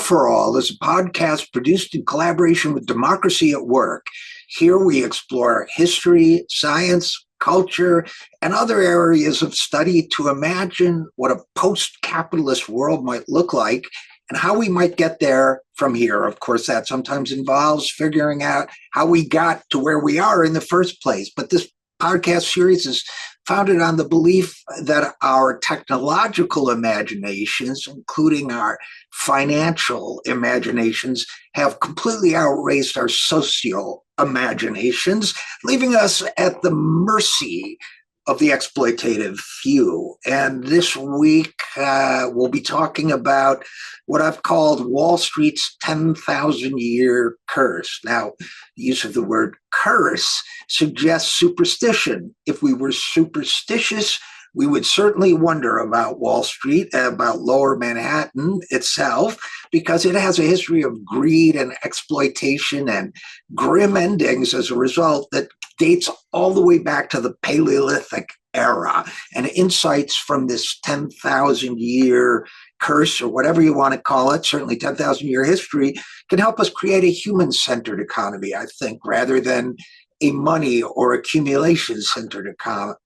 for All is a podcast produced in collaboration with Democracy at Work. Here we explore history, science, culture, and other areas of study to imagine what a post-capitalist world might look like and how we might get there from here. Of course, that sometimes involves figuring out how we got to where we are in the first place. But this podcast series is founded on the belief that our technological imaginations, including our financial imaginations, have completely outraced our social imaginations, leaving us at the mercy of the exploitative few. And this week, we'll be talking about what I've called Wall Street's 10,000-year curse. Now, the use of the word curse suggests superstition. If we were superstitious, we would certainly wonder about Wall Street, about Lower Manhattan itself, because it has a history of greed and exploitation and grim endings as a result that dates all the way back to the Paleolithic Era. And insights from this 10,000-year curse, or whatever you want to call it, certainly 10,000-year history, can help us create a human-centered economy, I think, rather than a money or accumulation-centered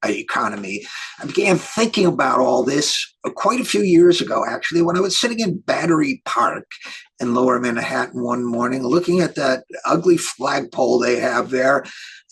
economy. I began thinking about all this quite a few years ago, actually, when I was sitting in Battery Park in Lower Manhattan one morning, looking at that ugly flagpole they have there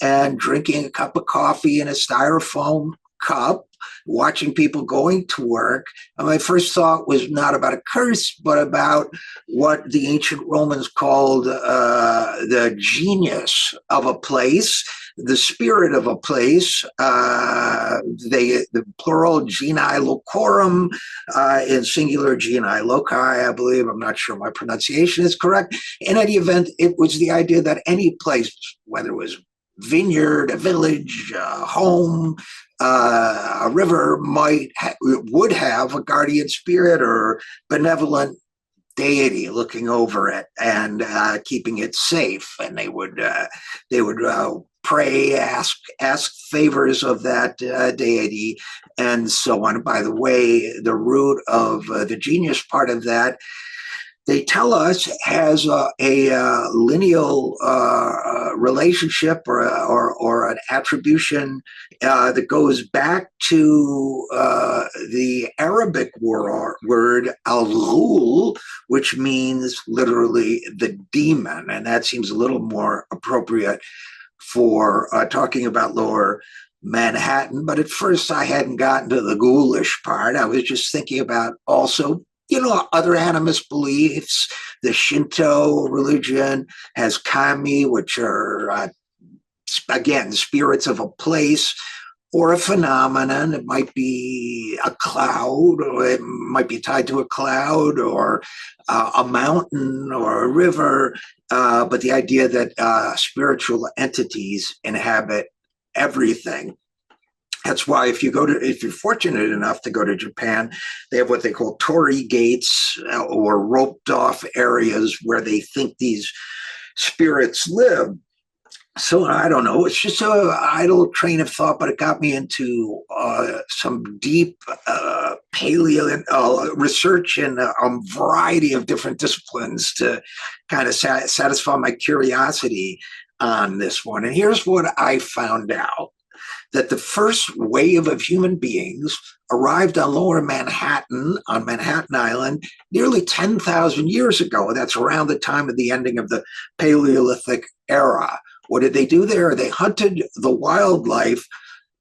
and drinking a cup of coffee in a styrofoam cup, watching people going to work. And my first thought was not about a curse, but about what the ancient Romans called the genius of a place, the spirit of a place. The plural geni locorum, in singular geni loci, I believe. I'm not sure my pronunciation is correct. In any event, it was the idea that any place, whether it was vineyard, a village, a home, a river, would have a guardian spirit or benevolent deity looking over it and keeping it safe. And they would pray, ask favors of that deity, and so on. By the way, the root of the genius part of that, they tell us, has a lineal relationship or an attribution that goes back to the Arabic word al-ghul, which means literally the demon. And that seems a little more appropriate for talking about Lower Manhattan. But at first I hadn't gotten to the ghoulish part. I was just thinking about also, other animist beliefs. The Shinto religion has kami, which are, again, spirits of a place or a phenomenon. It might be a cloud, or it might be tied to a cloud, or a mountain or a river. But the idea that spiritual entities inhabit everything. That's why if you're fortunate enough to go to Japan, they have what they call torii gates, or roped off areas where they think these spirits live. So I don't know, it's just an idle train of thought, but it got me into some deep paleo research in a variety of different disciplines to kind of satisfy my curiosity on this one. And here's what I found out. That the first wave of human beings arrived on Lower Manhattan, on Manhattan Island, nearly 10,000 years ago. That's around the time of the ending of the Paleolithic Era. What did they do there? They hunted the wildlife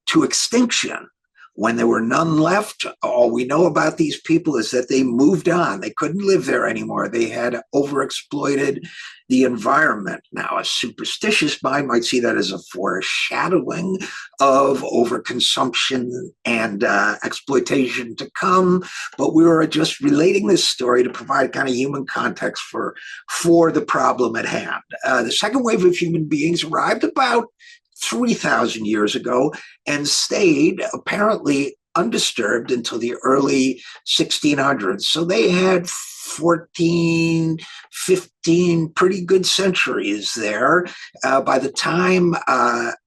to extinction. When there were none left, all we know about these people is that they moved on. They couldn't live there anymore. They had overexploited the environment. Now, a superstitious mind might see that as a foreshadowing of overconsumption and exploitation to come, but we were just relating this story to provide kind of human context for the problem at hand. The second wave of human beings arrived about 3,000 years ago and stayed apparently undisturbed until the early 1600s. So they had 14, 15 pretty good centuries there. By the time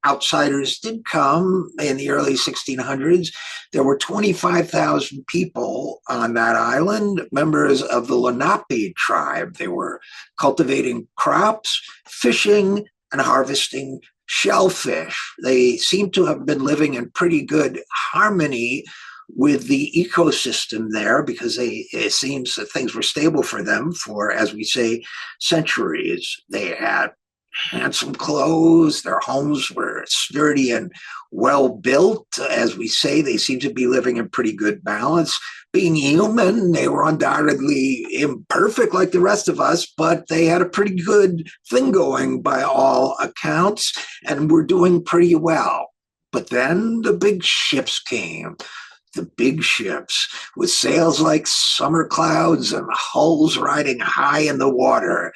outsiders did come in the early 1600s, there were 25,000 people on that island, members of the Lenape tribe. They were cultivating crops, fishing, and harvesting shellfish. They seem to have been living in pretty good harmony with the ecosystem there, because it seems that things were stable for them for, as we say, centuries. They had handsome clothes. Their homes were sturdy and well built. As we say, they seem to be living in pretty good balance. Being human, they were undoubtedly imperfect like the rest of us, but they had a pretty good thing going by all accounts and were doing pretty well. But then the big ships came. The big ships with sails like summer clouds and hulls riding high in the water.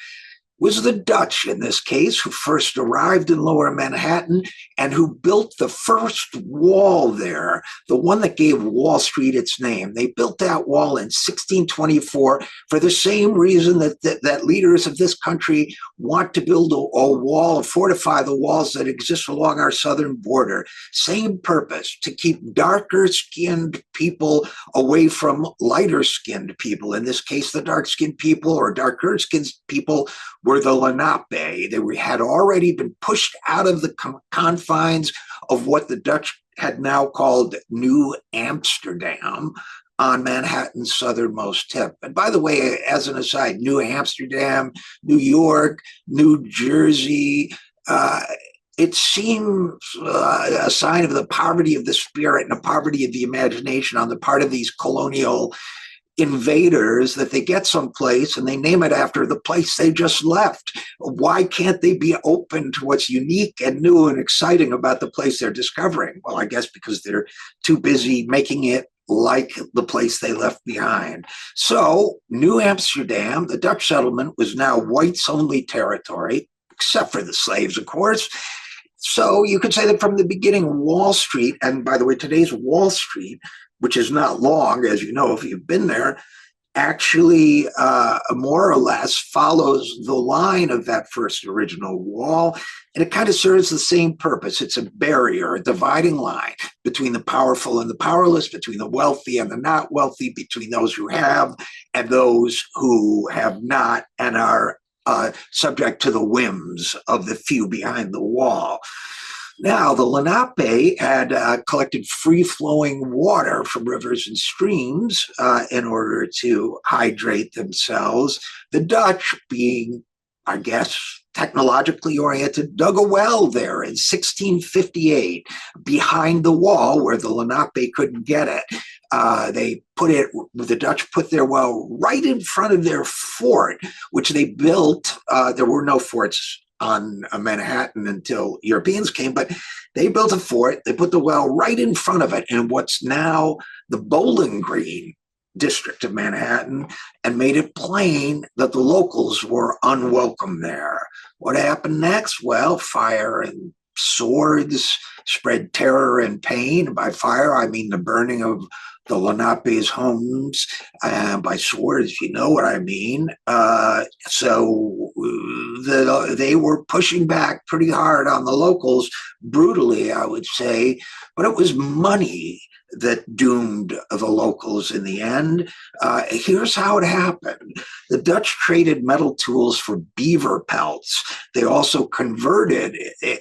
Was the Dutch, in this case, who first arrived in Lower Manhattan and who built the first wall there, the one that gave Wall Street its name. They built that wall in 1624 for the same reason that leaders of this country want to build a wall, fortify the walls that exist along our southern border. Same purpose, to keep darker-skinned people away from lighter-skinned people. In this case, the dark-skinned people or darker-skinned people were the Lenape. They had already been pushed out of the confines of what the Dutch had now called New Amsterdam on Manhattan's southernmost tip. And by the way, as an aside, New Amsterdam, New York, New Jersey, it seems a sign of the poverty of the spirit and the poverty of the imagination on the part of these colonial invaders that they get someplace and they name it after the place they just left. Why can't they be open to what's unique and new and exciting about the place they're discovering? Well, I guess because they're too busy making it like the place they left behind. So New Amsterdam, the Dutch settlement, was now whites-only territory, except for the slaves, of course. So you could say that from the beginning, Wall Street, and by the way, today's Wall Street, which is not long, as you know, if you've been there, actually more or less follows the line of that first original wall. And it kind of serves the same purpose. It's a barrier, a dividing line between the powerful and the powerless, between the wealthy and the not wealthy, between those who have and those who have not and are subject to the whims of the few behind the wall. Now, the Lenape had collected free-flowing water from rivers and streams in order to hydrate themselves. The Dutch, being, I guess, technologically oriented, dug a well there in 1658 behind the wall where the Lenape couldn't get it. The Dutch put their well right in front of their fort, which they built. There were no forts on Manhattan until Europeans came, but they built a fort. They put the well right in front of it in what's now the Bowling Green district of Manhattan, and made it plain that the locals were unwelcome there. What happened next? Well, fire and swords spread terror and pain. By fire, I mean the burning of the Lenape's homes, and by swords, you know what I mean. So they were pushing back pretty hard on the locals, brutally, I would say, but it was money that doomed the locals in the end. Here's how it happened. The Dutch traded metal tools for beaver pelts. They also converted,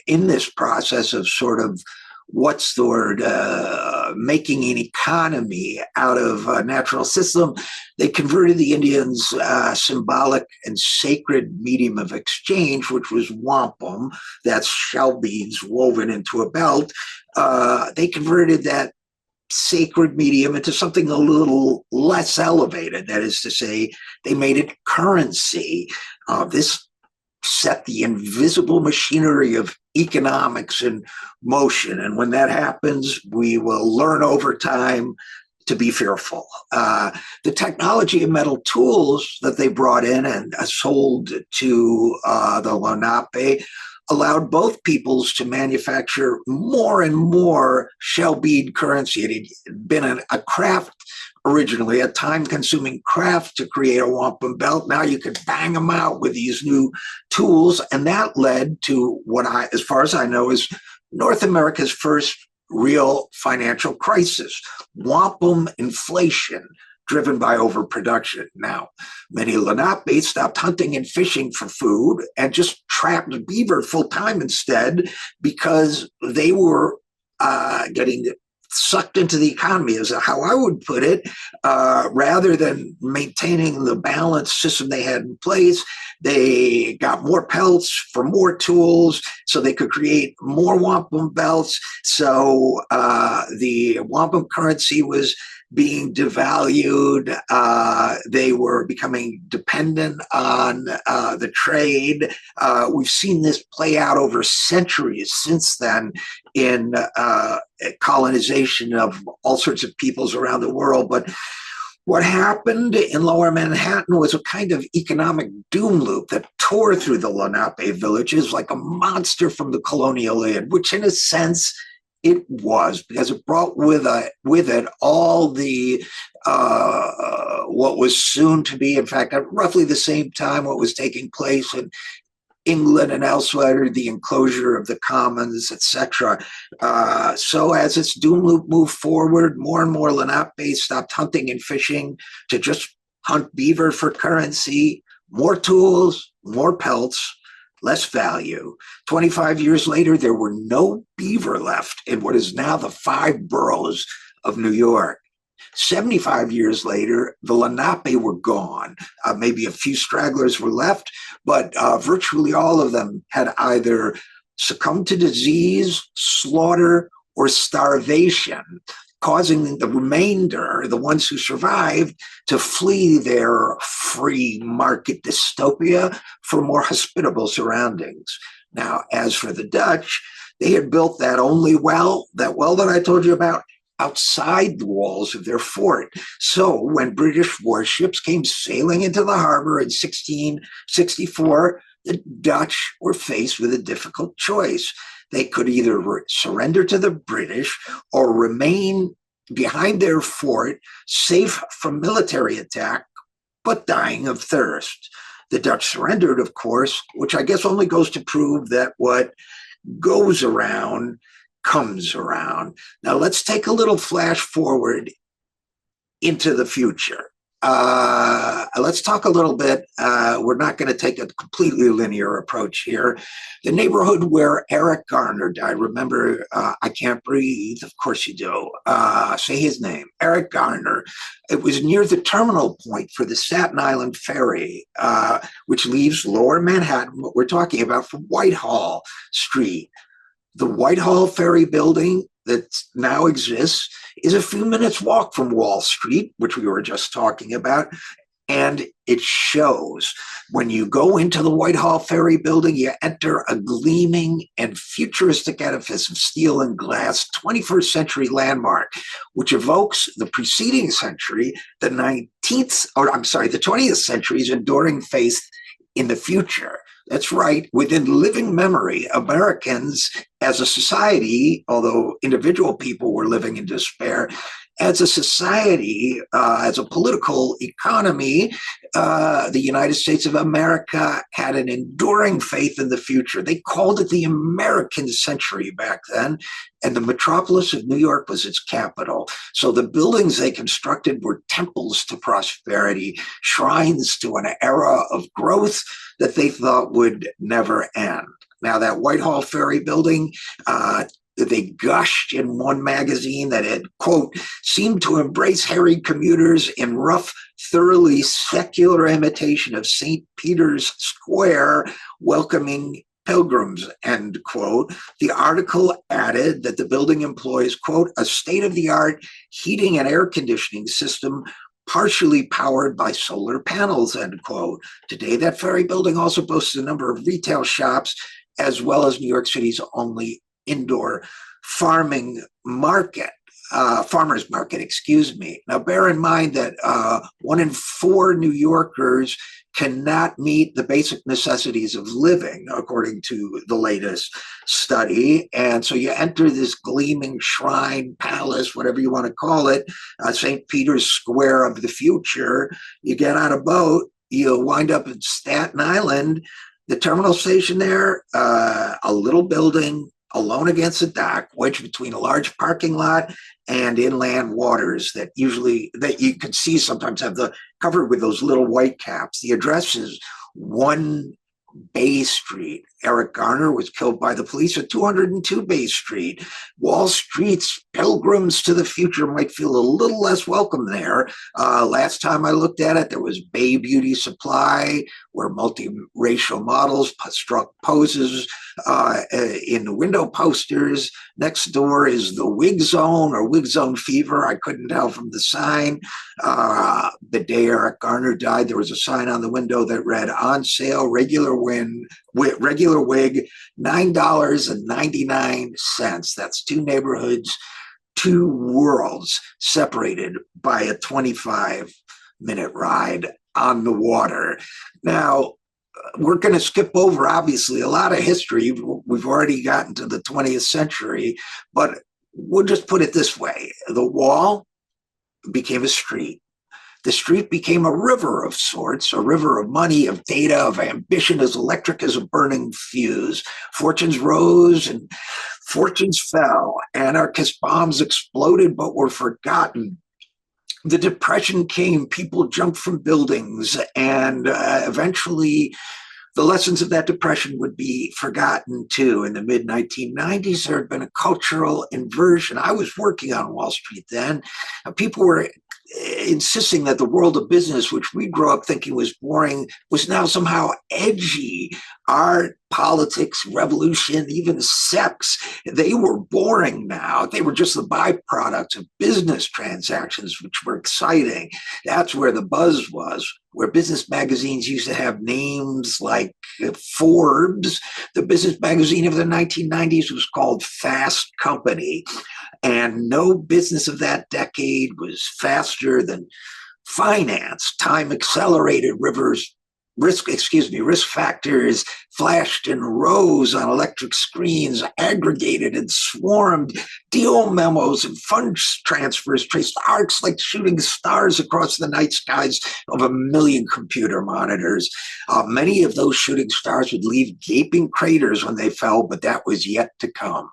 in this process of sort of what's the word, making an economy out of a natural system, they converted the Indians' symbolic and sacred medium of exchange, which was wampum, that's shell beads woven into a belt. They converted that sacred medium into something a little less elevated. That is to say, they made it currency. This set the invisible machinery of economics in motion. And when that happens, we will learn over time to be fearful. The technology of metal tools that they brought in and sold to the Lenape allowed both peoples to manufacture more and more shell bead currency. It had been a craft originally a time-consuming craft to create a wampum belt. Now you could bang them out with these new tools, and that led to what as far as I know, is North America's first real financial crisis, wampum inflation, driven by overproduction. Now, many Lenape stopped hunting and fishing for food and just trapped beaver full time instead, because they were getting sucked into the economy, is how I would put it, rather than maintaining the balanced system they had in place. They got more pelts for more tools so they could create more wampum belts. So the wampum currency was being devalued. They were becoming dependent on the trade. We've seen this play out over centuries since then in colonization of all sorts of peoples around the world. But what happened in Lower Manhattan was a kind of economic doom loop that tore through the Lenape villages like a monster from the colonial id, which in a sense it was, because it brought with it all the what was soon to be, in fact, at roughly the same time, what was taking place in England and elsewhere, the enclosure of the commons, etc. So as its doom loop moved forward, more and more Lenape stopped hunting and fishing to just hunt beaver for currency, more tools, more pelts, less value. 25 years later, there were no beaver left in what is now the 5 boroughs of New York. 75 years later, the Lenape were gone. Maybe a few stragglers were left, but virtually all of them had either succumbed to disease, slaughter, or starvation, causing the remainder, the ones who survived, to flee their free market dystopia for more hospitable surroundings. Now, as for the Dutch, they had built that well that I told you about, outside the walls of their fort. So when British warships came sailing into the harbor in 1664, the Dutch were faced with a difficult choice. They could either surrender to the British or remain behind their fort, safe from military attack, but dying of thirst. The Dutch surrendered, of course, which I guess only goes to prove that what goes around comes around. Now let's take a little flash forward into the future. Let's talk a little bit. We're not going to take a completely linear approach here. The neighborhood where Eric Garner died. Remember, I Can't Breathe? Of course you do. Say his name, Eric Garner. It was near the terminal point for the Staten Island Ferry, which leaves Lower Manhattan, what we're talking about, from Whitehall Street. The Whitehall Ferry building that now exists is a few minutes walk from Wall Street, which we were just talking about, and it shows. When you go into the Whitehall Ferry building, you enter a gleaming and futuristic edifice of steel and glass, 21st century landmark, which evokes the preceding century, the 20th century's enduring faith in the future. That's right. Within living memory, Americans as a society, although individual people were living in despair, as a society, as a political economy, the United States of America had an enduring faith in the future. They called it the American century back then, and the metropolis of New York was its capital. So the buildings they constructed were temples to prosperity, shrines to an era of growth that they thought would never end. Now, that Whitehall Ferry building, they gushed in one magazine that it, quote, seemed to embrace harried commuters in rough, thoroughly secular imitation of St. Peter's Square, welcoming pilgrims, end quote. The article added that the building employs, quote, a state-of-the-art heating and air conditioning system partially powered by solar panels, end quote. Today, that ferry building also boasts a number of retail shops, as well as New York City's only indoor farming market. farmers market, excuse me. Now, bear in mind that 1 in 4 New Yorkers cannot meet the basic necessities of living, according to the latest study. And so you enter this gleaming shrine, palace, whatever you want to call it, St. Peter's Square of the future. You get on a boat, you wind up in Staten Island, the terminal station there, a little building alone against a dock, wedged between a large parking lot and inland waters that you can see sometimes have the covered with those little white caps. The address is 1 Bay Street. Eric Garner was killed by the police at 202 Bay Street. Wall Street's pilgrims to the future might feel a little less welcome there. Last time I looked at it, there was Bay Beauty Supply, where multiracial models struck poses in the window posters. Next door is the Wig Zone or Wig Zone Fever. I couldn't tell from the sign. The day Eric Garner died, there was a sign on the window that read, "On sale, regular wig, $9.99. That's 2 neighborhoods, 2 worlds separated by a 25-minute ride on the water. Now, we're going to skip over, obviously, a lot of history. We've already gotten to the 20th century, but we'll just put it this way. The wall became a street. The street became a river of sorts, a river of money, of data, of ambition, as electric as a burning fuse. Fortunes rose and fortunes fell. Anarchist bombs exploded but were forgotten. The Depression came, people jumped from buildings, and eventually the lessons of that depression would be forgotten too. In the mid-1990s, there had been a cultural inversion. I was working on Wall Street then. People were insisting that the world of business, which we grew up thinking was boring, was now somehow edgy. Art, politics, revolution, even sex, they were boring now. They were just the byproducts of business transactions, which were exciting. That's where the buzz was, where business magazines used to have names like Forbes. The business magazine of the 1990s was called Fast Company. And no business of that decade was faster than finance. Time accelerated, risk factors flashed and rose on electric screens, aggregated and swarmed. Deal memos and fund transfers traced arcs like shooting stars across the night skies of a million computer monitors. Many of those shooting stars would leave gaping craters when they fell, but that was yet to come.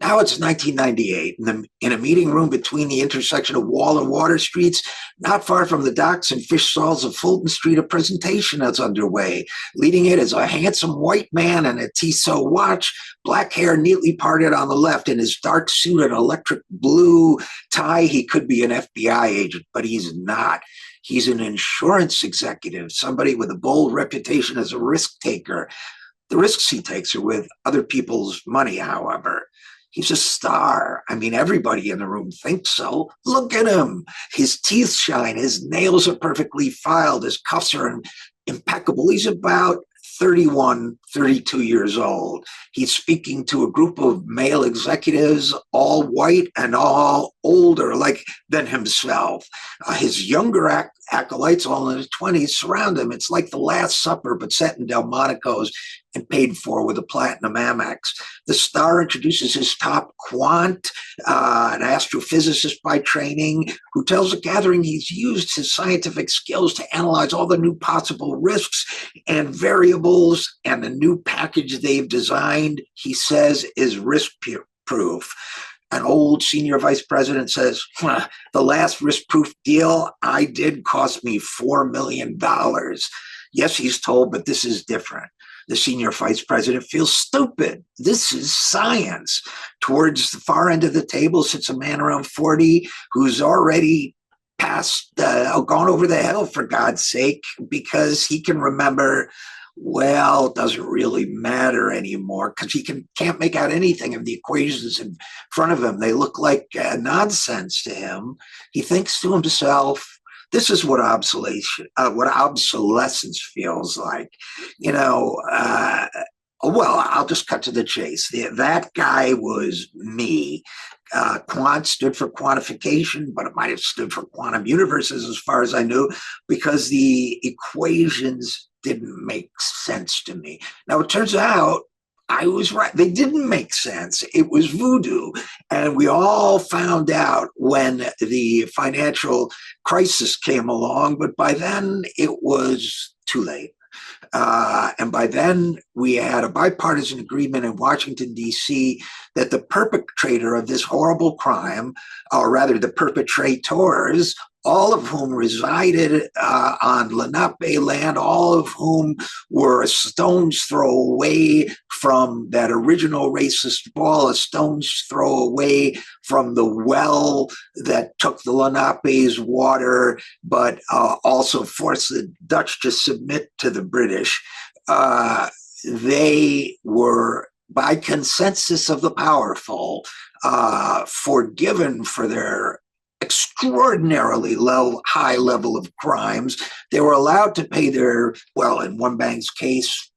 Now it's 1998, in a meeting room between the intersection of Wall and Water Streets, not far from the docks and fish stalls of Fulton Street, a presentation that's underway. Leading it is a handsome white man in a Tissot watch, black hair neatly parted on the left, in his dark suit and electric blue tie. He could be an FBI agent, but he's not. He's an insurance executive, somebody with a bold reputation as a risk taker. The risks he takes are with other people's money, however. He's a star. I mean, everybody in the room thinks so. Look at him. His teeth shine. His nails are perfectly filed. His cuffs are impeccable. He's about 31, 32 years old. He's speaking to a group of male executives, all white and all older than himself. His younger acolytes, all in his 20s, surround him. It's like the Last Supper, but set in Delmonico's and paid for with a platinum Amex. The star introduces his top quant, an astrophysicist by training, who tells the gathering he's used his scientific skills to analyze all the new possible risks and variables, and the new package they've designed, he says, is risk-proof. An old senior vice president says, the last risk-proof deal I did cost me $4 million. Yes, he's told, but this is different. The senior vice president feels stupid. This is science. Towards the far end of the table sits a man around 40 who's already gone over the hill, for God's sake, because he can remember, well, it doesn't really matter anymore, because he can't make out anything of the equations in front of him. They look like nonsense to him. He thinks to himself, this is what obsolescence feels like. Well, I'll just cut to the chase. That guy was me. Quant stood for quantification, but it might have stood for quantum universes as far as I knew, because the equations didn't make sense to me. Now, it turns out I was right. They didn't make sense. It was voodoo. And we all found out when the financial crisis came along, but by then it was too late. And by then, we had a bipartisan agreement in Washington, D.C., that the perpetrator of this horrible crime, or rather the perpetrators, all of whom resided on Lenape land, all of whom were a stone's throw away from that original racist wall, a stone's throw away from the well that took the Lenape's water, but also forced the Dutch to submit to the British. They were, by consensus of the powerful, forgiven for their extraordinarily high level of crimes. They were allowed to pay their, well, in one bank's case,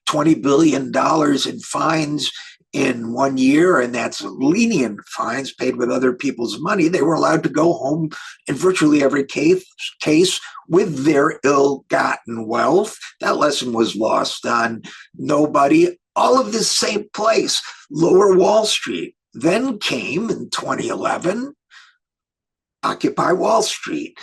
$20 billion in fines in 1 year, and that's lenient fines paid with other people's money. They were allowed to go home in virtually every case with their ill-gotten wealth. That lesson was lost on nobody. All of this same place, Lower Wall Street. Then came in 2011, Occupy Wall Street.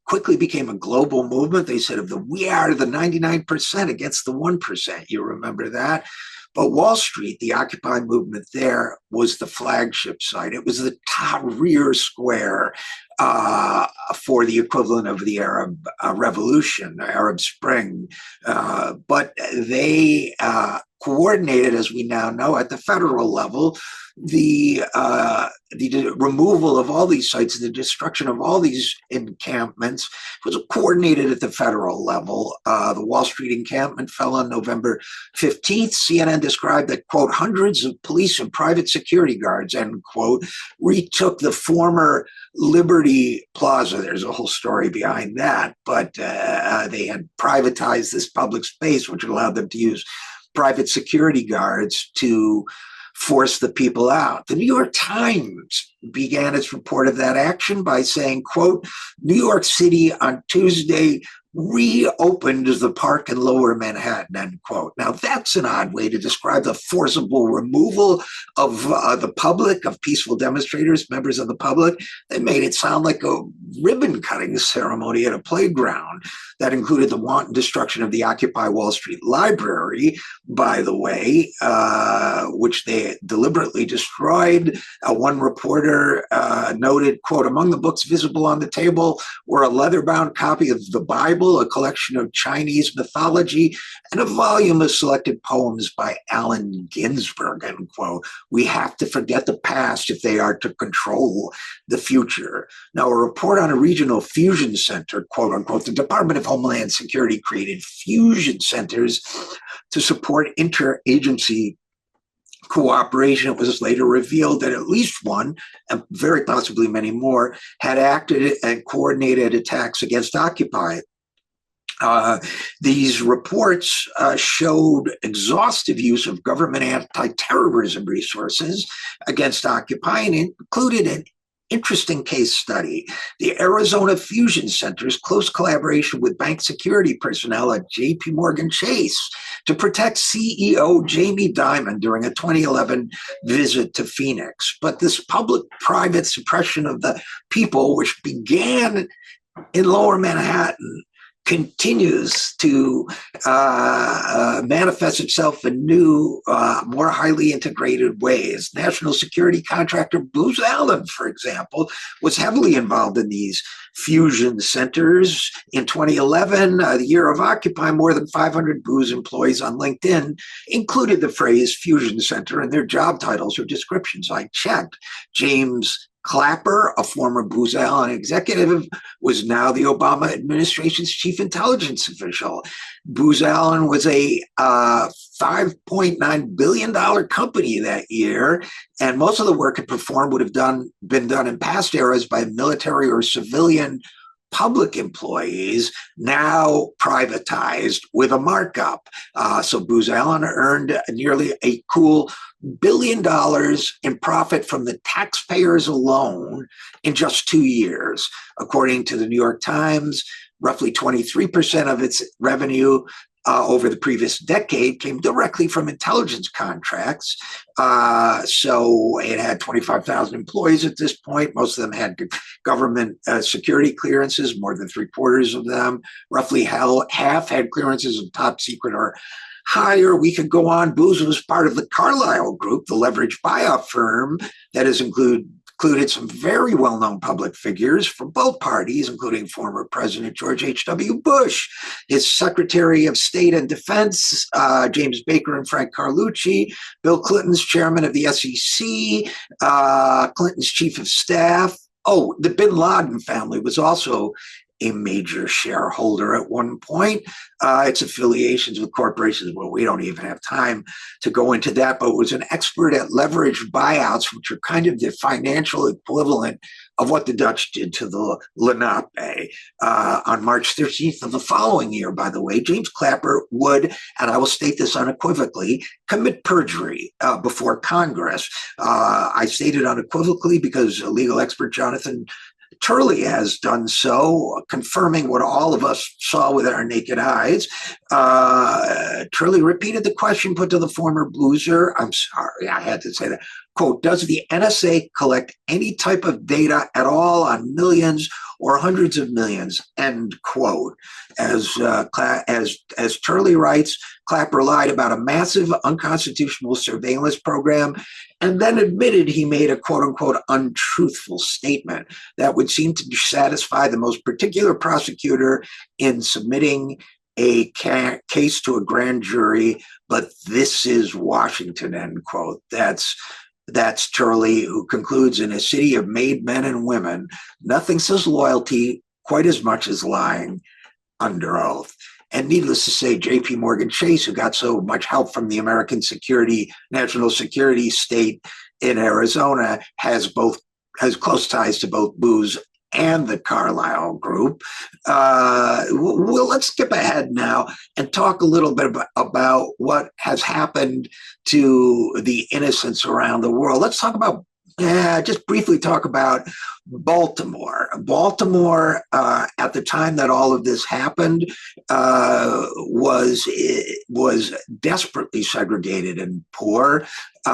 Quickly became a global movement. They said, we are the 99% against the 1%. You remember that? But Wall Street, the Occupy movement there, was the flagship site. It was the Tahrir Square for the equivalent of the Arab Revolution, Arab Spring. But they coordinated, as we now know, at the federal level, the removal of all these sites, the destruction of all these encampments was coordinated at the federal level. The Wall Street encampment fell on November 15th. CNN described that, quote, hundreds of police and private security guards, end quote, retook the former Liberty Plaza. There's a whole story behind that, but they had privatized this public space, which allowed them to use private security guards to force the people out. The New York Times began its report of that action by saying, quote, New York City on Tuesday reopened the park in Lower Manhattan, end quote. Now, that's an odd way to describe the forcible removal of the public, of peaceful demonstrators, members of the public. They made it sound like a ribbon-cutting ceremony at a playground that included the wanton destruction of the Occupy Wall Street Library, by the way, which they deliberately destroyed. One reporter noted, quote, among the books visible on the table were a leather-bound copy of the Bible, a collection of Chinese mythology, and a volume of selected poems by Allen Ginsberg, end quote. We have to forget the past if they are to control the future. Now, a report on a regional fusion center, quote unquote, the Department of Homeland Security created fusion centers to support interagency cooperation. It was later revealed that at least one, and very possibly many more, had acted and coordinated attacks against Occupy. These reports showed exhaustive use of government anti-terrorism resources against Occupy and included an interesting case study. The Arizona Fusion Center's close collaboration with bank security personnel at J.P. Morgan Chase to protect CEO Jamie Dimon during a 2011 visit to Phoenix. But this public-private suppression of the people, which began in Lower Manhattan, continues to manifest itself in new, more highly integrated ways. National security contractor Booz Allen, for example, was heavily involved in these fusion centers. In 2011, the year of Occupy, more than 500 Booz employees on LinkedIn included the phrase fusion center in their job titles or descriptions. I checked. James Clapper, a former Booz Allen executive, was now the Obama administration's chief intelligence official. Booz Allen was a $5.9 billion company that year, and most of the work it performed would have been done in past eras by military or civilian public employees, now privatized with a markup. So Booz Allen earned nearly a cool $1 billion in profit from the taxpayers alone in just 2 years. According to the New York Times, roughly 23% of its revenue over the previous decade came directly from intelligence contracts. So it had 25,000 employees at this point. Most of them had government security clearances, more than 3/4 of them. Roughly half had clearances of top secret or higher. We could go on. Booz was part of the Carlyle Group, the leveraged buyout firm that has included some very well-known public figures from both parties, including former President George H.W. Bush, his Secretary of State and Defense, James Baker and Frank Carlucci, Bill Clinton's chairman of the SEC, Clinton's chief of staff. Oh, the bin Laden family was also a major shareholder at one point. Its affiliations with corporations, well, we don't even have time to go into that, but was an expert at leveraged buyouts, which are kind of the financial equivalent of what the Dutch did to the Lenape. On March 13th of the following year, by the way, James Clapper would, and I will state this unequivocally, commit perjury before Congress. I state it unequivocally because legal expert Jonathan Turley has done so, confirming what all of us saw with our naked eyes. Turley repeated the question put to the former boozer. I'm sorry, I had to say that. Quote, does the NSA collect any type of data at all on millions or hundreds of millions? End quote. As Turley writes, Clapper lied about a massive unconstitutional surveillance program and then admitted he made a quote-unquote untruthful statement that would seem to satisfy the most particular prosecutor in submitting a case to a grand jury, but this is Washington, end quote. That's Turley, who concludes, in a city of made men and women, nothing says loyalty quite as much as lying under oath. And needless to say, J.P. Morgan Chase, who got so much help from the American national security state in Arizona, has close ties to both Booz and the Carlyle Group. Well, let's skip ahead now and talk a little bit about what has happened to the innocents around the world. Let's talk about, just briefly talk about Baltimore. Baltimore, at the time that all of this happened, was desperately segregated and poor.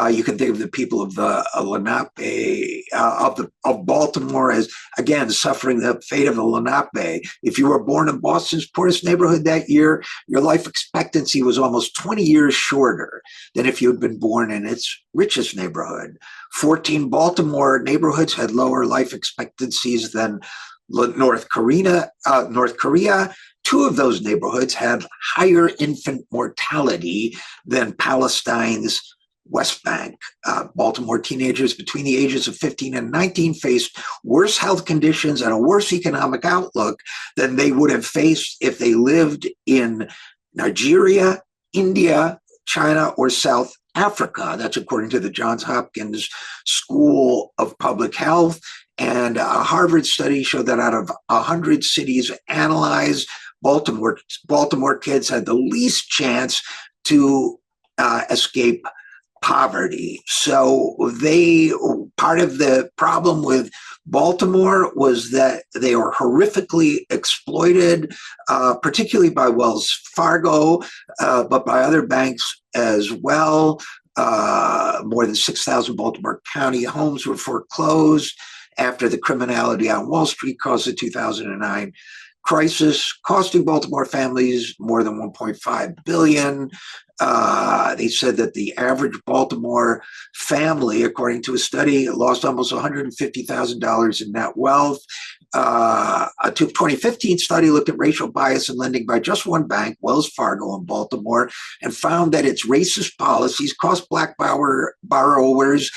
You can think of the people of the Lenape, of Baltimore, as again suffering the fate of the Lenape. If you were born in Boston's poorest neighborhood that year, your life expectancy was almost 20 years shorter than if you had been born in its richest neighborhood. 14 Baltimore neighborhoods had lower life expectancies than North Korea. 2 of those neighborhoods had higher infant mortality than Palestine's West Bank. Baltimore teenagers between the ages of 15 and 19 faced worse health conditions and a worse economic outlook than they would have faced if they lived in Nigeria, India, China, or South Africa. That's according to the Johns Hopkins School of Public Health. And a Harvard study showed that out of 100 cities analyzed, Baltimore kids had the least chance to escape poverty. So part of the problem with Baltimore was that they were horrifically exploited, particularly by Wells Fargo, but by other banks as well. More than 6,000 Baltimore County homes were foreclosed after the criminality on Wall Street caused the 2009 crisis, costing Baltimore families more than $1.5 billion. They said that the average Baltimore family, according to a study, lost almost $150,000 in net wealth. A 2015 study looked at racial bias in lending by just one bank, Wells Fargo in Baltimore, and found that its racist policies cost Black borrowers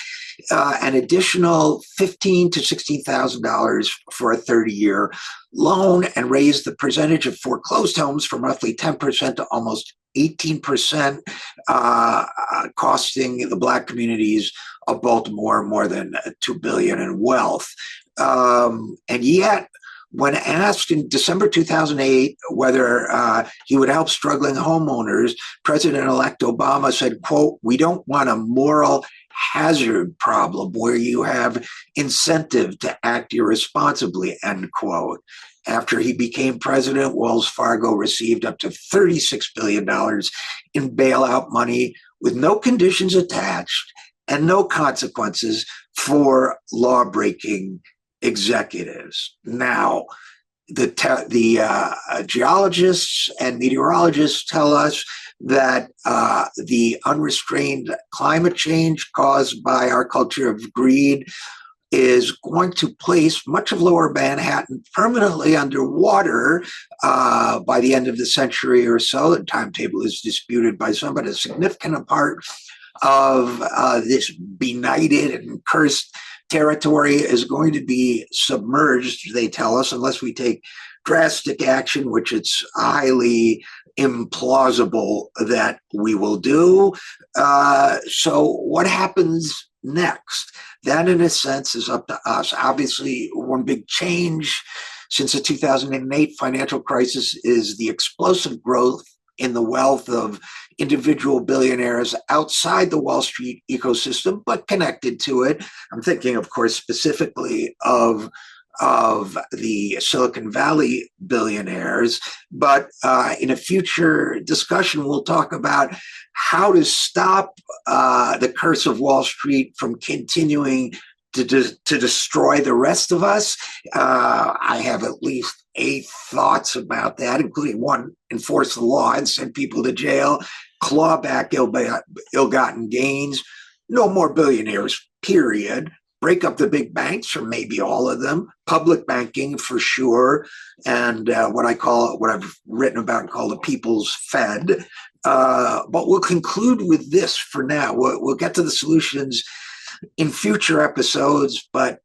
an additional $15,000 to $16,000 for a 30-year loan, and raised the percentage of foreclosed homes from roughly 10% to almost 18%, costing the Black communities of Baltimore more than $2 billion in wealth. And yet, When asked in December 2008 whether he would help struggling homeowners, President-elect Obama said, quote, "We don't want a moral hazard problem where you have incentive to act irresponsibly," end quote. After he became president, Wells Fargo received up to $36 billion in bailout money with no conditions attached and no consequences for law-breaking executives. Now, the geologists and meteorologists tell us that the unrestrained climate change caused by our culture of greed is going to place much of lower Manhattan permanently underwater by the end of the century or so. The timetable is disputed by some, but a significant part of this benighted and cursed territory is going to be submerged, they tell us, unless we take drastic action, which it's highly implausible that we will do. So what happens next? That, in a sense, is up to us. Obviously, one big change since the 2008 financial crisis is the explosive growth in the wealth of individual billionaires outside the Wall Street ecosystem, but connected to it. I'm thinking, of course, specifically of the Silicon Valley billionaires. But in a future discussion, we'll talk about how to stop the curse of Wall Street from continuing to destroy the rest of us. I have at least 8 thoughts about that, including one, enforce the law and send people to jail, claw back ill-gotten gains, no more billionaires, period. Break up the big banks, or maybe all of them, public banking for sure, and what I've written about and call the People's Fed. But we'll conclude with this for now. We'll get to the solutions in future episodes, but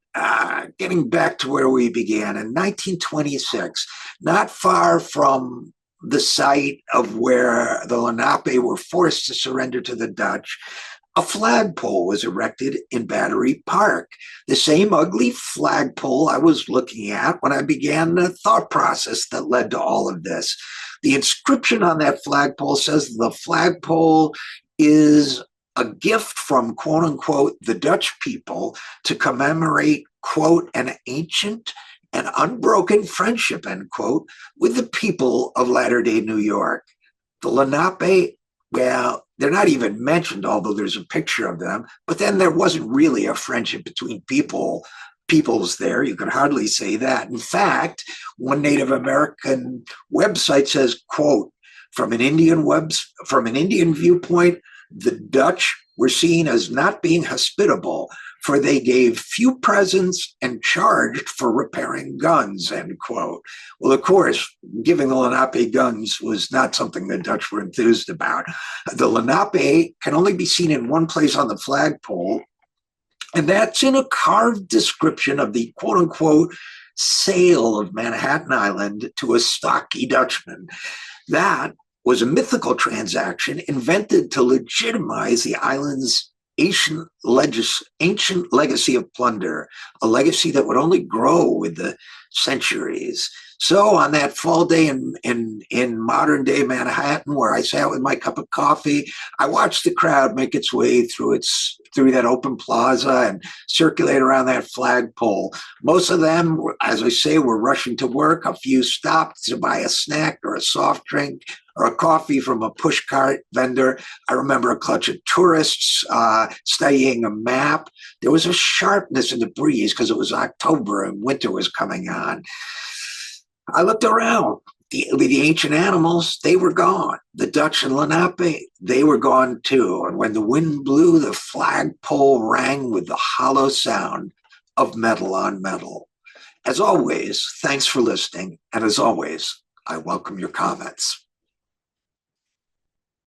getting back to where we began, in 1926, not far from the site of where the Lenape were forced to surrender to the Dutch, a flagpole was erected in Battery Park, the same ugly flagpole I was looking at when I began the thought process that led to all of this. The inscription on that flagpole says the flagpole is a gift from, quote unquote, the Dutch people to commemorate, quote, an ancient and unbroken friendship, end quote, with the people of Latter-day New York. The Lenape, well, they're not even mentioned, although there's a picture of them. But then there wasn't really a friendship between peoples there. You could hardly say that. In fact, one Native American website says, quote, from an Indian viewpoint, the Dutch were seen as not being hospitable, for they gave few presents and charged for repairing guns, end quote. Well, of course, giving the Lenape guns was not something the Dutch were enthused about. The Lenape can only be seen in one place on the flagpole, and that's in a carved description of the quote unquote sale of Manhattan Island to a stocky Dutchman. That was a mythical transaction invented to legitimize the island's ancient legacy of plunder, a legacy that would only grow with the centuries. So on that fall day in modern day Manhattan, where I sat with my cup of coffee, I watched the crowd make its way through that open plaza and circulate around that flagpole. Most of them, as I say, were rushing to work. A few stopped to buy a snack or a soft drink or a coffee from a pushcart vendor. I remember a clutch of tourists studying a map. There was a sharpness in the breeze because it was October and winter was coming on. I looked around. The ancient animals, they were gone. The Dutch and Lenape, they were gone too. And when the wind blew, the flagpole rang with the hollow sound of metal on metal. As always, thanks for listening. And as always, I welcome your comments.